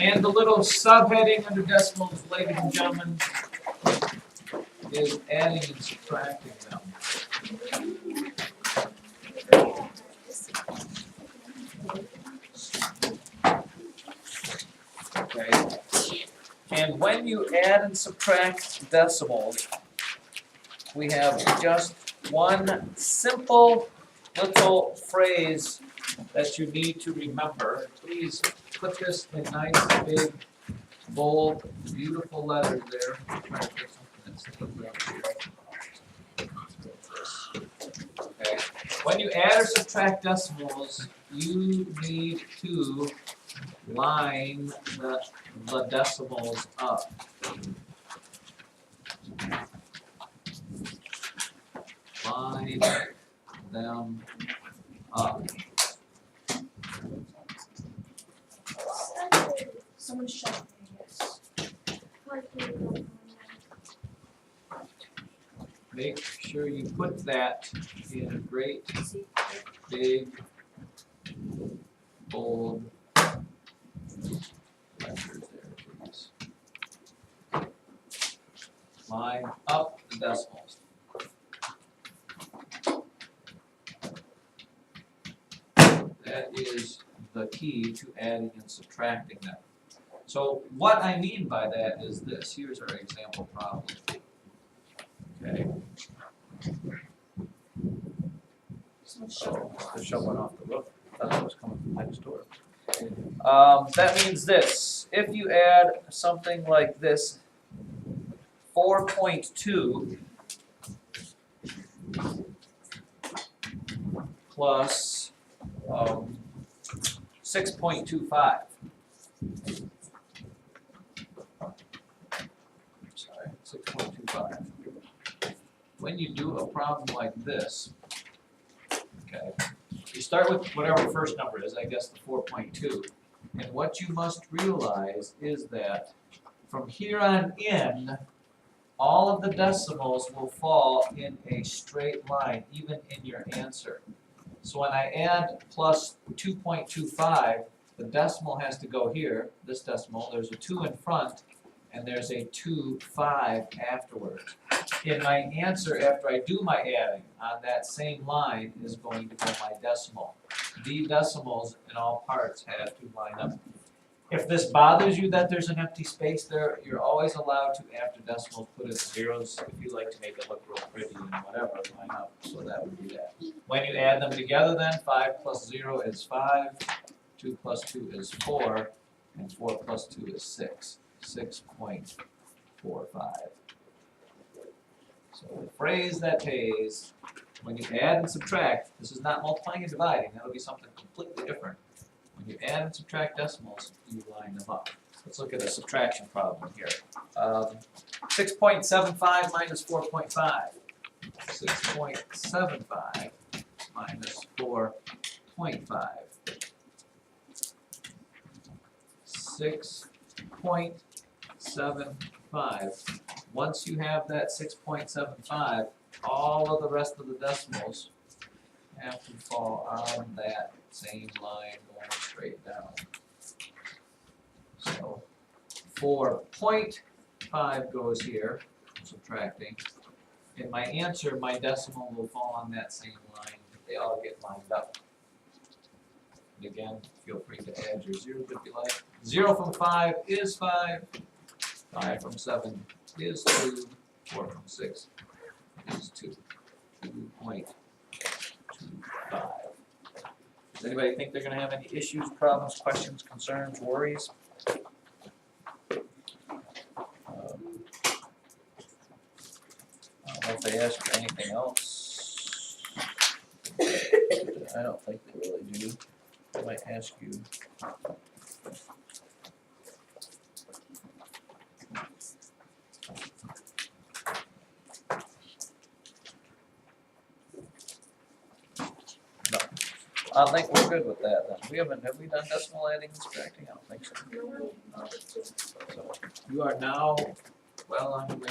And the little subheading under decimals, ladies and gentlemen, is adding and subtracting them. Okay. And when you add and subtract decimals, we have just one simple little phrase that you need to remember. Please put this in nice, big, bold, beautiful letters there. Okay. When you add or subtract decimals, you need to line the decimals up. Line them up. Someone shut me. Make sure you put that in great, big, bold letters there, please. Line up the decimals. That is the key to adding and subtracting them. So what I mean by that is this. Here's our example problem. Okay. So the shut went off the roof. I thought it was coming from next door. That means this. If you add something like this, 4.2 plus 6.25. Sorry, 6.25. When you do a problem like this, okay, you start with whatever the first number is, I guess the 4.2, and what you must realize is that from here on in, all of the decimals will fall in a straight line, even in your answer. So when I add plus 2.25, the decimal has to go here, this decimal, there's a 2 in front, and there's a 2.5 afterwards. In my answer, after I do my adding, on that same line is going to go my decimal. The decimals in all parts have to line up. If this bothers you that there's an empty space there, you're always allowed to, after decimals, put in zeros if you like to make it look real pretty and whatever, line up. So that would be that. When you add them together then, 5 plus 0 is 5, 2 plus 2 is 4, and 4 plus 2 is 6. 6.45. So the phrase that pays, when you add and subtract, this is not multiplying and dividing, that'll be something completely different. When you add and subtract decimals, you line them up. Let's look at a subtraction problem here. 6.75 minus 4.5. 6.75 minus 4.5. 6.75. Once you have that 6.75, all of the rest of the decimals have to fall on that same line going straight down. So 4.5 goes here, subtracting. In my answer, my decimal will fall on that same line. They all get lined up. And again, feel free to add your zeros if you like. 0 from 5 is 5. 5 from 7 is 2. 4 from 6 is 2. 2.25. Does anybody think they're going to have any issues, problems, questions, concerns, worries? I don't know if they ask for anything else. I don't think they really do. I might ask you. No, I think we're good with that then. Have we done decimal adding and subtracting? I don't think so. So you are now well on your way